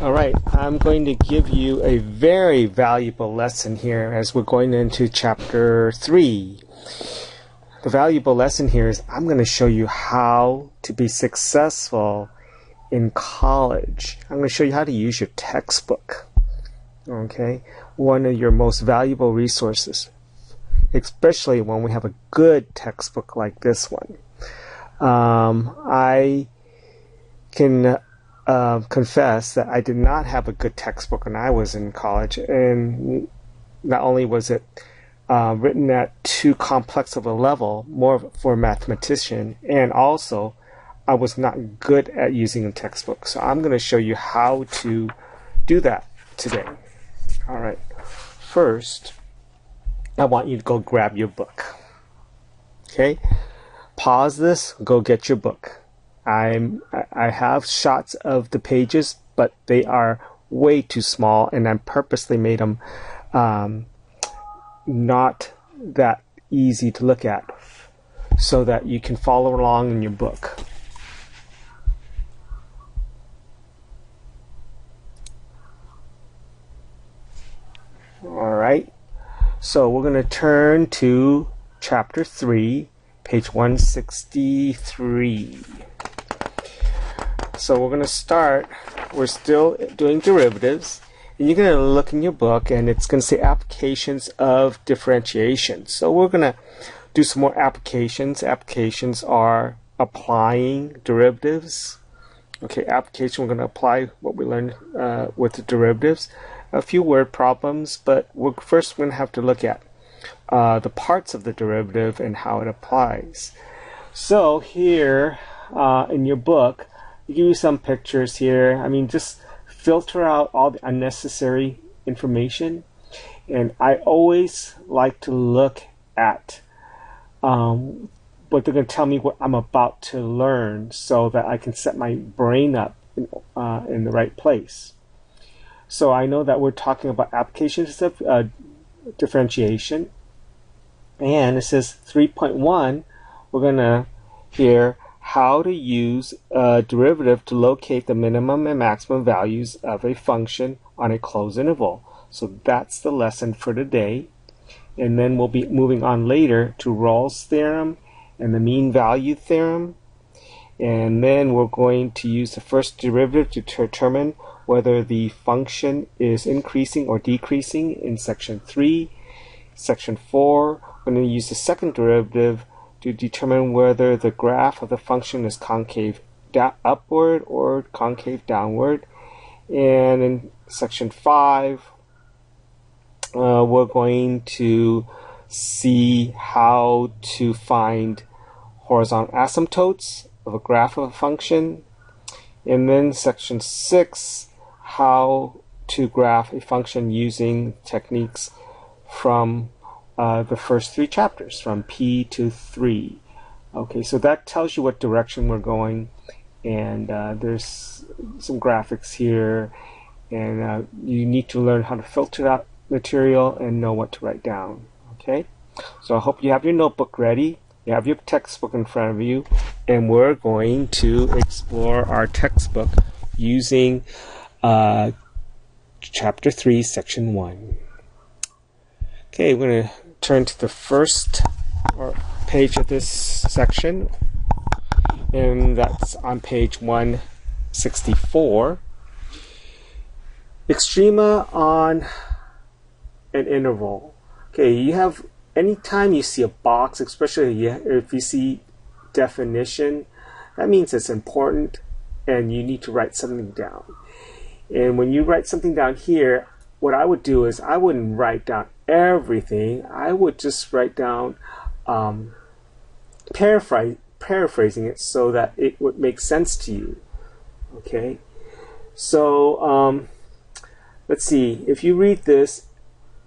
All right, I'm going to give you a very valuable lesson here as we're going into chapter 3. The valuable lesson here is I'm going to show you how to be successful in college. I'm going to show you how to use your textbook. Okay, one of your most valuable resources, especially when we have a good textbook like this one. I can confess that I did not have a good textbook when I was in college, and not only was it written at too complex of a level, more for a mathematician, and also I was not good at using a textbook. So I'm going to show you how to do that today. All right. First, I want you to go grab your book. Okay? Pause this, go get your book. I have shots of the pages, but they are way too small, and I purposely made them not that easy to look at so that you can follow along in your book. All right, so we're going to turn to chapter 3, page 163. So we're going to start, we're still doing derivatives, and you're going to look in your book and it's going to say applications of differentiation. So we're going to do some more applications. Applications are applying derivatives. Okay, application, we're going to apply what we learned with the derivatives. A few word problems, but we're first going to have to look at the parts of the derivative and how it applies. So here in your book, you give you some pictures here. I mean, just filter out all the unnecessary information. And I always like to look at what they're going to tell me what I'm about to learn so that I can set my brain up in the right place. So I know that we're talking about applications of differentiation. And it says 3.1, we're going to hear how to use a derivative to locate the minimum and maximum values of a function on a closed interval. So that's the lesson for today. And then we'll be moving on later to Rawls' theorem and the mean value theorem. And then we're going to use the first derivative to determine whether the function is increasing or decreasing in section 3. Section 4, we're going to use the second derivative to determine whether the graph of the function is concave upward or concave downward. And in section 5, we're going to see how to find horizontal asymptotes of a graph of a function. And then section 6, how to graph a function using techniques from the first 3 chapters, from P to 3. Okay, so that tells you what direction we're going, and there's some graphics here, and you need to learn how to filter that material and know what to write down. Okay, so I hope you have your notebook ready, you have your textbook in front of you, and we're going to explore our textbook using chapter 3, section 1. Okay, we're going to turn to the first page of this section, and that's on page 164. Extrema on an interval. Okay, you have, anytime you see a box, especially if you see definition, that means it's important and you need to write something down. And when you write something down here, what I would do is I wouldn't write down everything. I would just write down paraphrasing it so that it would make sense to you. Okay, so let's see, if you read this,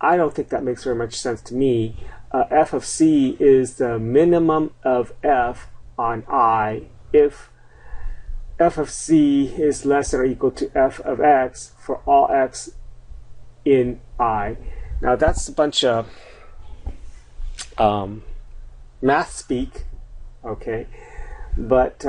I don't think that makes very much sense to me. F of C is the minimum of F on I if F of C is less than or equal to F of X for all X in I. Now that's a bunch of math speak, okay? But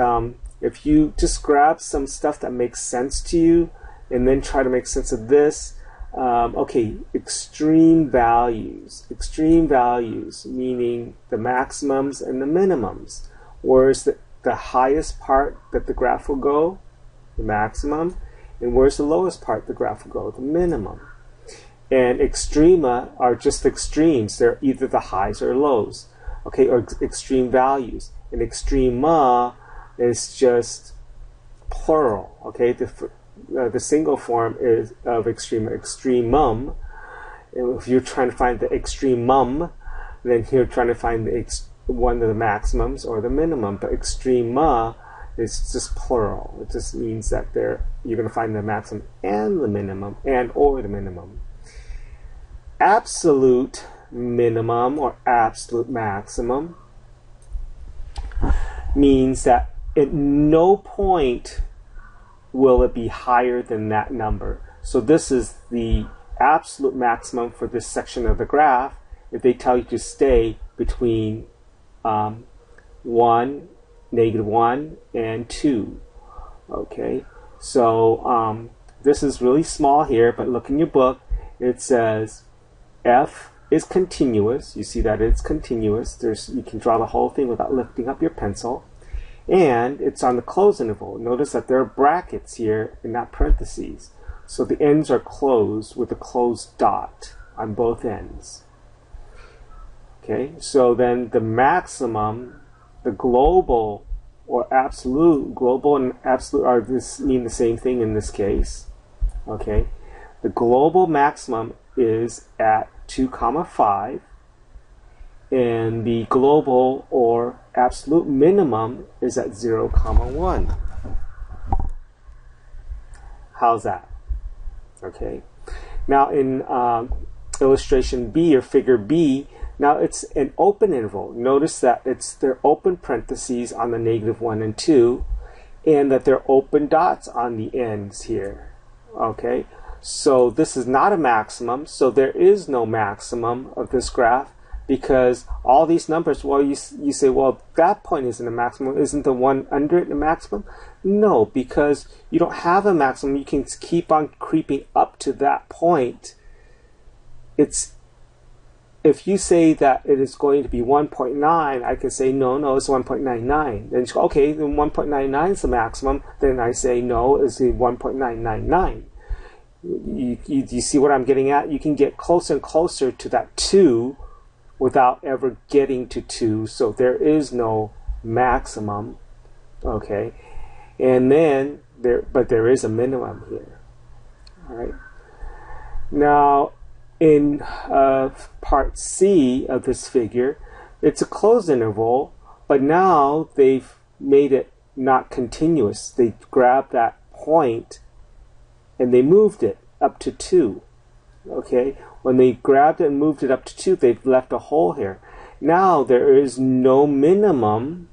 if you just grab some stuff that makes sense to you, and then try to make sense of this. Okay, extreme values. Extreme values, meaning the maximums and the minimums. Where's the highest part that the graph will go? The maximum. And where's the lowest part the graph will go? The minimum. And extrema are just extremes. They're either the highs or lows. Okay, or extreme values. And extrema is just plural. Okay, the single form is of extrema, extremum. And if you're trying to find the extremum, then you're trying to find one of the maximums or the minimum. But extrema is just plural. It just means that you're going to find the maximum and the minimum, or the minimum. Absolute minimum or absolute maximum means that at no point will it be higher than that number. So this is the absolute maximum for this section of the graph if they tell you to stay between 1, -1, and 2. Okay, so this is really small here, but look in your book. It says f is continuous. You see that it's continuous. You can draw the whole thing without lifting up your pencil. And it's on the closed interval. Notice that there are brackets here and not parentheses. So the ends are closed with a closed dot on both ends. Okay, so then the maximum, the global or absolute, global and absolute mean the same thing in this case. Okay, the global maximum is at 2, 5, and the global or absolute minimum is at 0, 1. How's that? Okay. Now in illustration B or figure B, now it's an open interval. Notice that they're open parentheses on the -1 and 2, and that they're open dots on the ends here. Okay. So this is not a maximum, so there is no maximum of this graph, because all these numbers, well, you say, well, that point isn't a maximum. Isn't the one under it a maximum? No, because you don't have a maximum. You can keep on creeping up to that point. If you say that it is going to be 1.9, I can say, no, it's 1.99. Then you go, okay, then 1.99 is the maximum. Then I say, no, it's 1.999. You see what I'm getting at? You can get closer and closer to that 2 without ever getting to 2, so there is no maximum. Okay, and then there is a minimum here. All right. Now in part C of this figure, it's a closed interval, but now they've made it not continuous. They grabbed that point and they moved it up to 2. Okay, when they grabbed it and moved it up to 2, they've left a hole here. Now there is no minimum,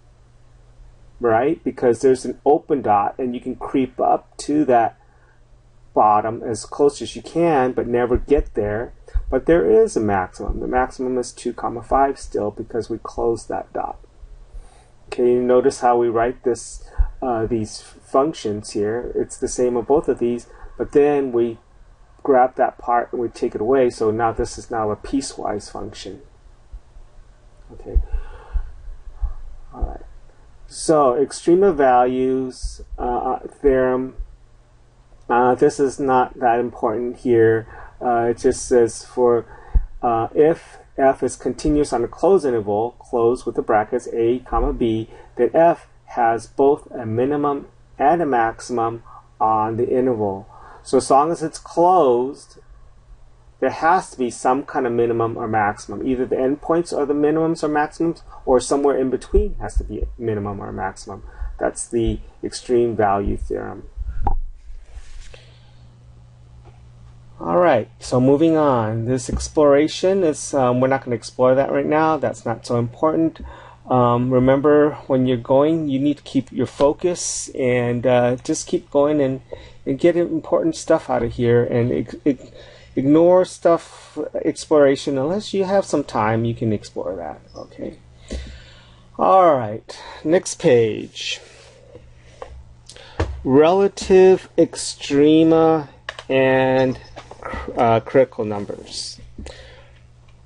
right? Because there's an open dot, and you can creep up to that bottom as close as you can, but never get there. But there is a maximum. The maximum is 2, 5 still, because we closed that dot. Okay, you notice how we write this, these functions here. It's the same of both of these, but then we grab that part and we take it away. So now this is now a piecewise function. Okay. All right. So extrema values theorem. This is not that important here. It just says for if f is continuous on a closed interval, closed with the brackets a, b, then f has both a minimum and a maximum on the interval. So as long as it's closed, there has to be some kind of minimum or maximum. Either the endpoints are the minimums or maximums, or somewhere in between has to be a minimum or maximum. That's the extreme value theorem. All right, so moving on. This exploration is, we're not going to explore that right now. That's not so important. Remember, when you're going, you need to keep your focus and just keep going and get important stuff out of here, and ignore stuff, exploration, unless you have some time. You can explore that. Okay. All right, next page. Relative extrema and critical numbers.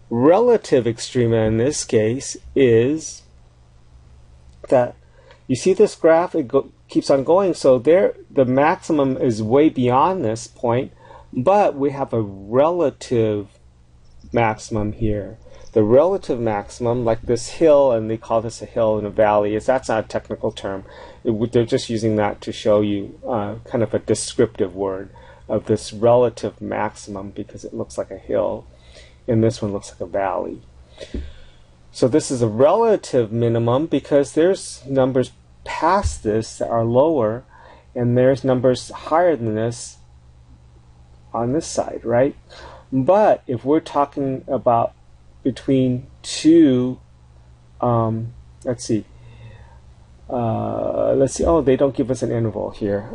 Relative extrema in this case is that you see this graph, it keeps on going, so there the maximum is way beyond this point, but we have a relative maximum here. The relative maximum, like this hill, and they call this a hill and a valley, that's not a technical term. They're just using that to show you kind of a descriptive word of this relative maximum because it looks like a hill, and this one looks like a valley. So this is a relative minimum because there's numbers past this that are lower, and there's numbers higher than this on this side, right? But if we're talking about between two, let's see, oh, they don't give us an interval here,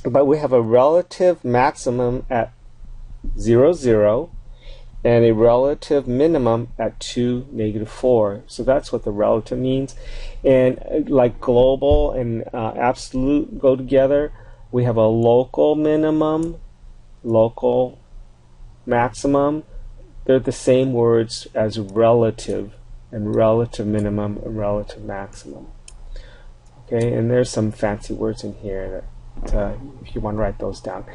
but we have a relative maximum at 0, 0, and a relative minimum at 2, -4. So that's what the relative means. And like global and absolute go together, we have a local minimum, local maximum. They're the same words as relative, and relative minimum and relative maximum. Okay, and there's some fancy words in here that if you want to write those down.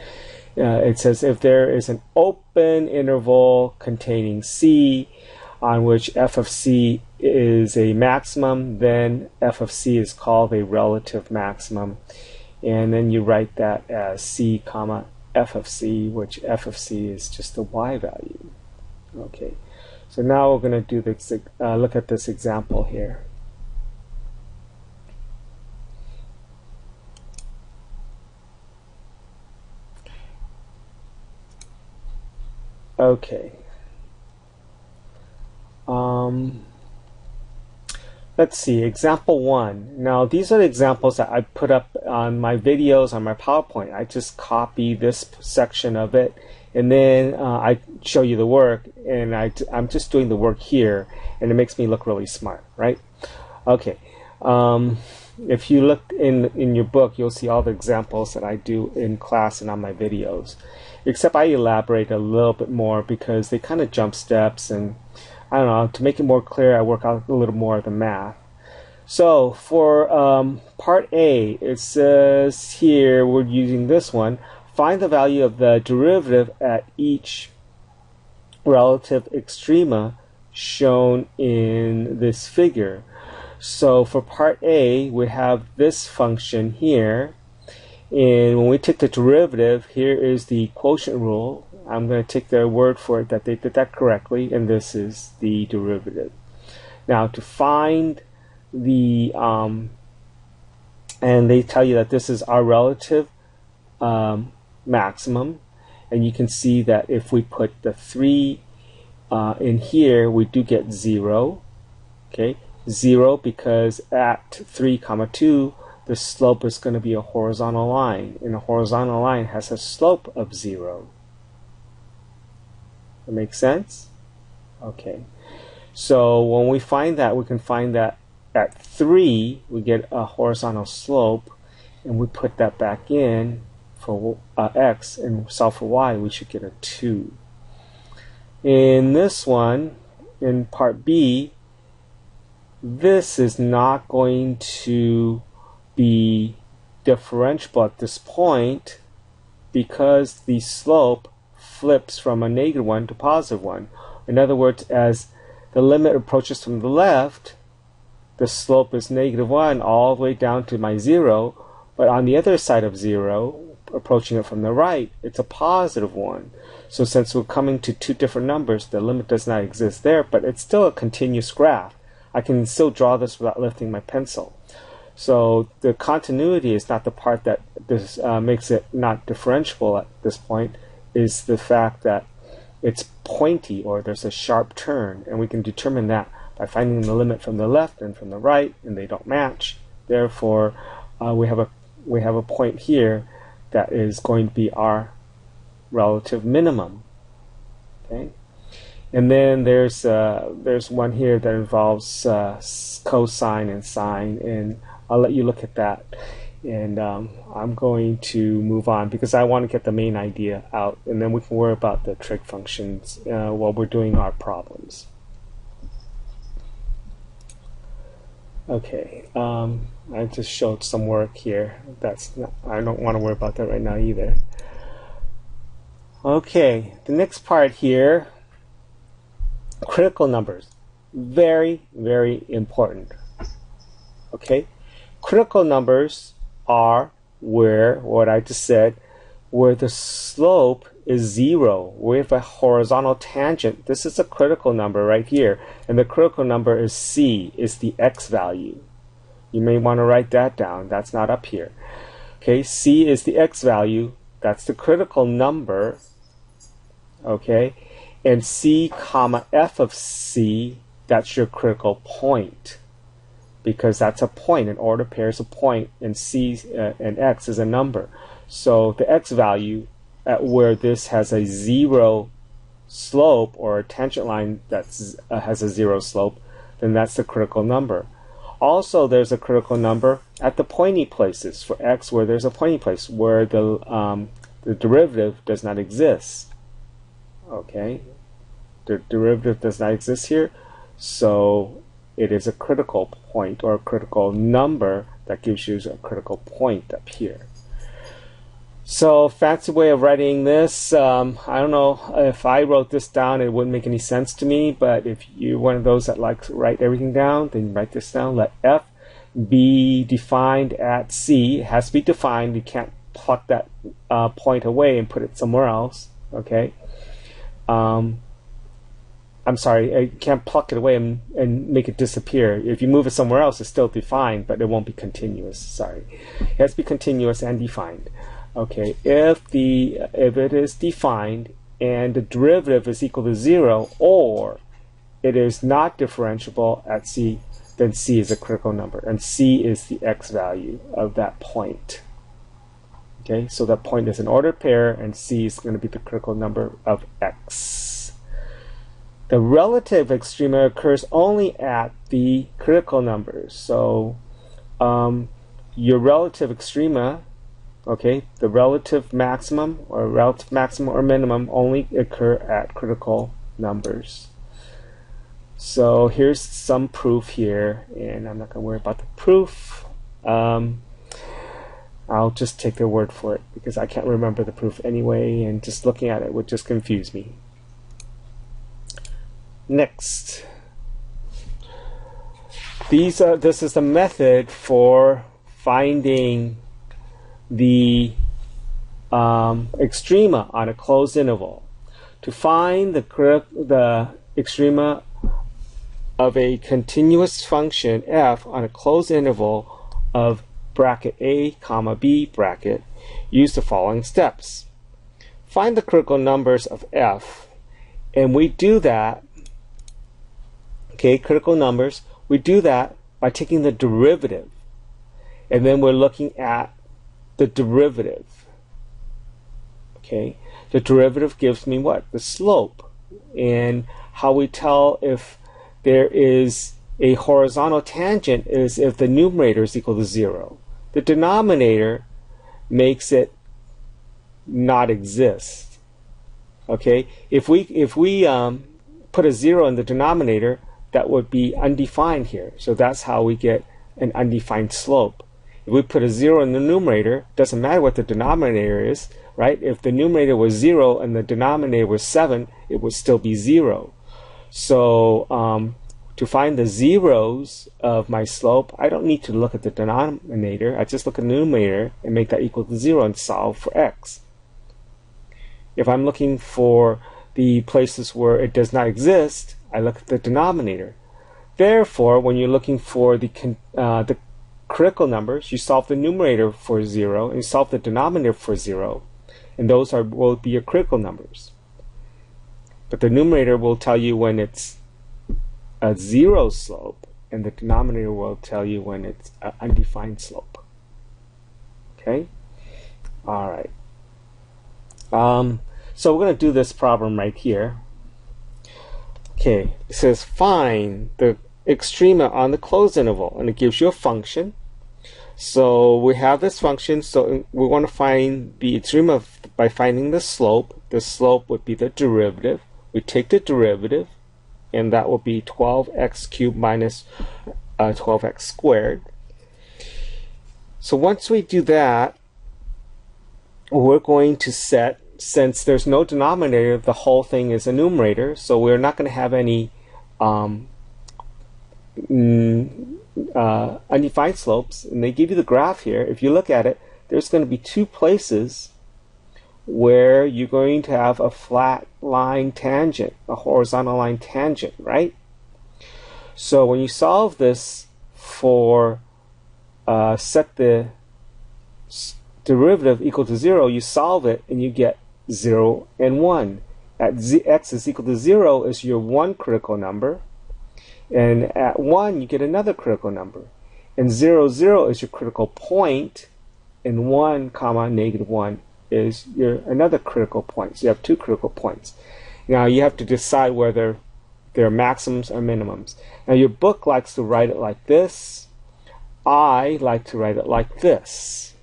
It says if there is an open interval containing C on which f of C is a maximum, then f of C is called a relative maximum. And then you write that as C comma f of C, which f of C is just the y value. Okay, so now we're going to do this, look at this example here. Okay. Let's see, example 1. Now these are the examples that I put up on my videos, on my PowerPoint. I just copy this section of it, and then I show you the work, and I'm just doing the work here, and it makes me look really smart, right? Okay. If you look in your book, you'll see all the examples that I do in class and on my videos, except I elaborate a little bit more because they kind of jump steps, and I don't know, to make it more clear, I work out a little more of the math. So for part A, it says here, we're using this one, find the value of the derivative at each relative extrema shown in this figure. So for part A, we have this function here, and when we take the derivative, here is the quotient rule. I'm going to take their word for it that they did that correctly, and this is the derivative. Now to find the, and they tell you that this is our relative maximum, and you can see that if we put the 3 in here, we do get 0. Okay, 0 because at 3, 2, the slope is going to be a horizontal line, and a horizontal line has a slope of 0. That makes sense? Okay. So when we find that, we can find that at 3, we get a horizontal slope, and we put that back in for x, and solve for y, we should get a 2. In this one, in part B, this is not going to be differentiable at this point because the slope flips from a -1 to +1. In other words, as the limit approaches from the left, the slope is -1 all the way down to my 0, but on the other side of 0, approaching it from the right, it's a +1. So since we're coming to two different numbers, the limit does not exist there, but it's still a continuous graph. I can still draw this without lifting my pencil. So the continuity is not the part that this makes it not differentiable at this point, is the fact that it's pointy, or there's a sharp turn, and we can determine that by finding the limit from the left and from the right, and they don't match. Therefore, we have a point here that is going to be our relative minimum. Okay, and then there's one here that involves cosine and sine, and I'll let you look at that. And I'm going to move on because I want to get the main idea out, and then we can worry about the trig functions while we're doing our problems. Okay, I just showed some work here. I don't want to worry about that right now either. Okay, the next part here, critical numbers. Very, very important. Okay, critical numbers are where, what I just said, where the slope is 0. We have a horizontal tangent. This is a critical number right here, and the critical number is c, is the x value. You may want to write that down. That's not up here. Okay, c is the x value. That's the critical number. Okay, and c comma f of c, that's your critical point, because that's a point. An ordered pair is a point, and c and x is a number. So the x value at where this has a 0 slope, or a tangent line that has a 0 slope, then that's the critical number. Also, there's a critical number at the pointy places for x, where there's a pointy place where the derivative does not exist. Okay, the derivative does not exist here, so it is a critical point or a critical number that gives you a critical point up here. So, fancy way of writing this, I don't know if I wrote this down, it wouldn't make any sense to me, but if you're one of those that likes to write everything down, then write this down. Let f be defined at c. It has to be defined. You can't pluck that point away and put it somewhere else. Okay. I'm sorry, I can't pluck it away and make it disappear. If you move it somewhere else, it's still defined, but it won't be continuous. Sorry. It has to be continuous and defined. Okay, if it is defined and the derivative is equal to 0, or it is not differentiable at c, then c is a critical number, and c is the x value of that point. Okay, so that point is an ordered pair, and c is going to be the critical number of x. The relative extrema occurs only at the critical numbers. So your relative extrema, okay, the relative maximum or minimum only occur at critical numbers. So here's some proof here, and I'm not going to worry about the proof. I'll just take their word for it because I can't remember the proof anyway, and just looking at it would just confuse me. Next, this is the method for finding the extrema on a closed interval. To find the extrema of a continuous function f on a closed interval of bracket a comma b bracket, use the following steps. Find the critical numbers of f, and we do that, okay, critical numbers, we do that by taking the derivative, and then we're looking at the derivative. Okay, the derivative gives me what? The slope. And how we tell if there is a horizontal tangent is if the numerator is equal to 0. The denominator makes it not exist. Okay, if we put a 0 in the denominator, that would be undefined here. So that's how we get an undefined slope. If we put a 0 in the numerator, doesn't matter what the denominator is, right? If the numerator was 0 and the denominator was 7, it would still be 0. So to find the zeros of my slope, I don't need to look at the denominator. I just look at the numerator and make that equal to 0 and solve for x. If I'm looking for the places where it does not exist, I look at the denominator. Therefore, when you're looking for the critical numbers, you solve the numerator for 0 and you solve the denominator for 0, and those will be your critical numbers. But the numerator will tell you when it's a 0 slope, and the denominator will tell you when it's an undefined slope. Okay? Alright. So we're going to do this problem right here. Okay, it says find the extrema on the closed interval, and it gives you a function. So we have this function, so we want to find the extrema by finding the slope. The slope would be the derivative. We take the derivative, and that will be 12x cubed minus 12x squared. So once we do that, we're going to set, since there's no denominator, the whole thing is a numerator, so we're not going to have any undefined slopes. And they give you the graph here. If you look at it, there's going to be two places where you're going to have a flat line tangent, a horizontal line tangent, right? So when you solve this for set the derivative equal to 0, you solve it and you get 0 and 1. At x is equal to 0 is your one critical number, and at 1 you get another critical number, and 0, 0 is your critical point, and 1 comma negative 1 is your another critical point. So you have two critical points. Now you have to decide whether they're maximums or minimums. Now your book likes to write it like this. I like to write it like this.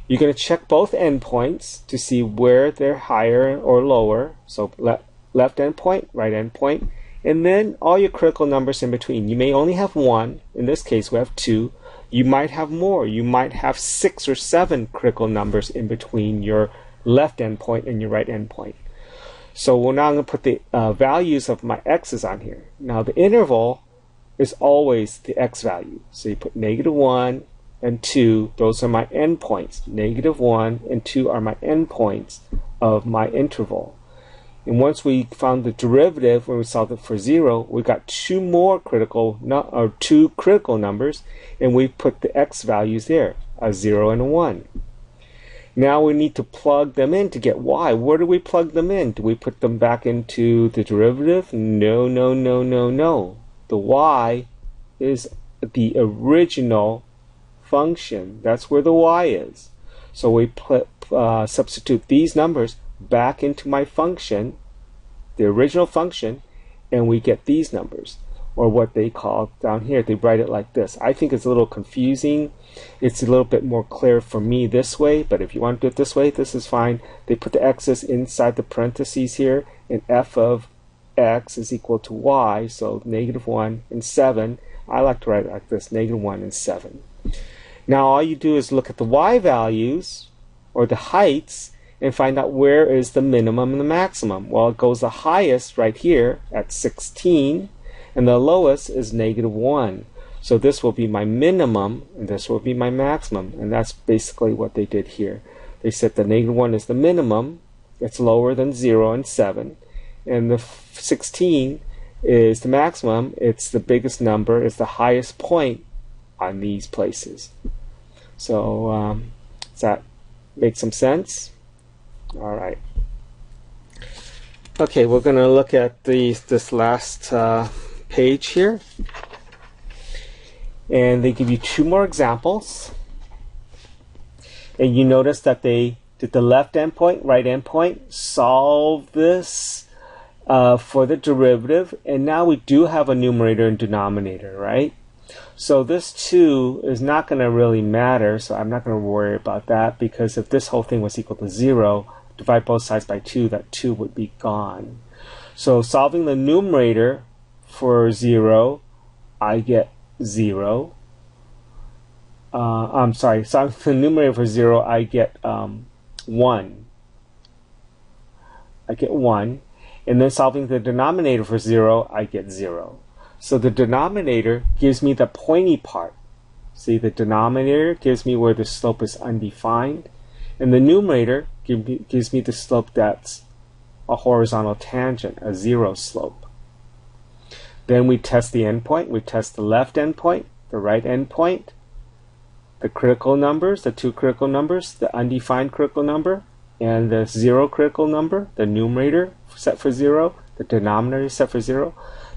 You're going to check both endpoints to see where they're higher or lower. So left endpoint, right endpoint, and then all your critical numbers in between. You may only have one. In this case, we have two. You might have more. You might have 6 or 7 critical numbers in between your left endpoint and your right endpoint. So we're now going to put the values of my x's on here. Now the interval is always the x value. So you put negative 1 and 2. Those are my endpoints. Negative 1 and 2 are my endpoints of my interval. And once we found the derivative, when we solved it for 0, we got two critical numbers, and we put the x values there, a 0 and a 1. Now we need to plug them in to get y. Where do we plug them in? Do we put them back into the derivative? No, no, no, no, no. The y is the original function. That's where the y is. So we substitute these numbers back into my function, the original function, and we get these numbers, or what they call down here. They write it like this. I think it's a little confusing. It's a little bit more clear for me this way, but if you want to do it this way, this is fine. They put the x's inside the parentheses here, and f of x is equal to y, so negative 1 and 7. I like to write it like this, negative 1 and 7. Now all you do is look at the y values, or the heights, and find out where is the minimum and the maximum. Well, it goes the highest right here at 16, and the lowest is negative 1. So this will be my minimum, and this will be my maximum, and that's basically what they did here. They said the negative 1 is the minimum, it's lower than 0 and 7, and the 16 is the maximum, it's the biggest number, it's the highest point on these places. So does that make some sense? All right. Okay, we're going to look at this last page here. And they give you two more examples. And you notice that they did the left endpoint, right endpoint, solve this for the derivative. And now we do have a numerator and denominator, right? So this 2 is not going to really matter, so I'm not going to worry about that, because if this whole thing was equal to 0, divide both sides by 2, that 2 would be gone. So solving the numerator for 0, I get 0. I'm sorry, solving the numerator for 0, I get 1. I get 1. And then solving the denominator for 0, I get 0. So the denominator gives me the pointy part. See, the denominator gives me where the slope is undefined, and the numerator gives me the slope that's a horizontal tangent, a 0 slope. Then we test the endpoint. We test the left endpoint, the right endpoint, the critical numbers, the two critical numbers, the undefined critical number, and the 0 critical number, the numerator set for 0, the denominator set for 0.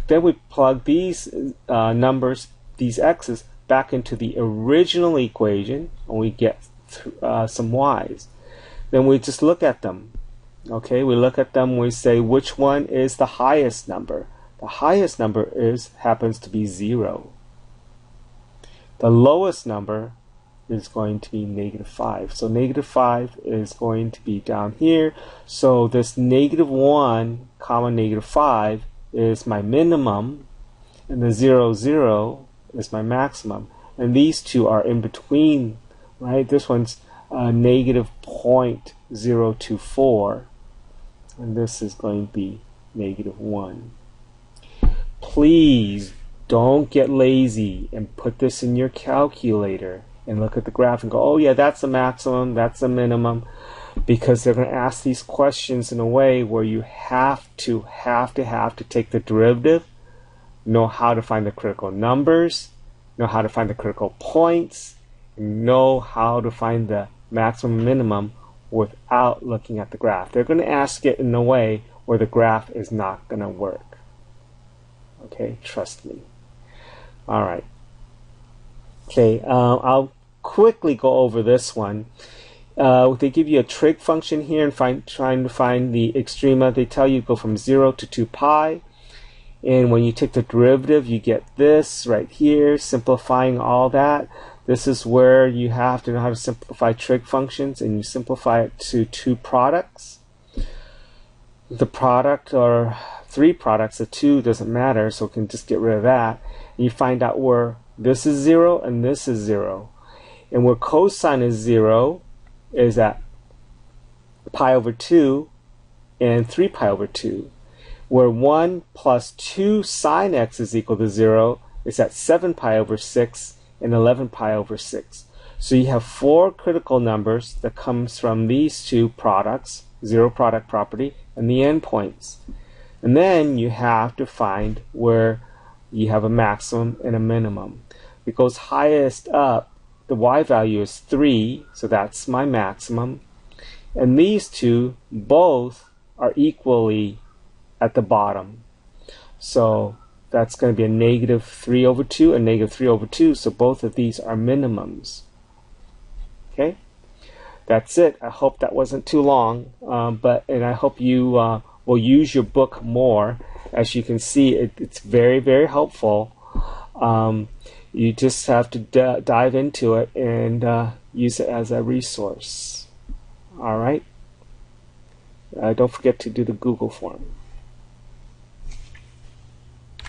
Then we plug these numbers, these x's, back into the original equation, and we get some y's. Then we just look at them. Okay, we look at them, we say which one is the highest number. The highest number happens to be 0. The lowest number is going to be -5. So -5 is going to be down here. So this -1 comma -5 is my minimum, and the 0, 0 is my maximum. And these two are in between, right? This one's -0.024, and this is going to be -1. Please don't get lazy and put this in your calculator and look at the graph and go, oh yeah, that's the maximum, that's the minimum, because they're going to ask these questions in a way where you have to take the derivative, know how to find the critical numbers, know how to find the critical points, and know how to find the maximum and minimum without looking at the graph. They're going to ask it in a way where the graph is not going to work. Okay, trust me. All right. Okay, I'll quickly go over this one. They give you a trig function here and trying to find the extrema. They tell you go from 0 to 2 pi. And when you take the derivative, you get this right here, simplifying all that. This is where you have to know how to simplify trig functions, and you simplify it to two products. The product, or three products, the two doesn't matter, so we can just get rid of that. And you find out where this is 0 and this is 0. And where cosine is 0 is at pi over 2 and 3 pi over 2. Where 1 plus 2 sine x is equal to 0 is at 7 pi over 6 and 11 pi over 6. So you have four critical numbers that comes from these two products, zero product property, and the endpoints. And then you have to find where you have a maximum and a minimum. It goes highest up, the y value is 3, so that's my maximum. And these two both are equally at the bottom. So that's going to be a -3 over 2 and -3 over 2, so both of these are minimums. Okay, that's it. I hope that wasn't too long, and I hope you will use your book more. As you can see, it's very, very helpful. You just have to dive into it and use it as a resource. All right. Don't forget to do the Google form.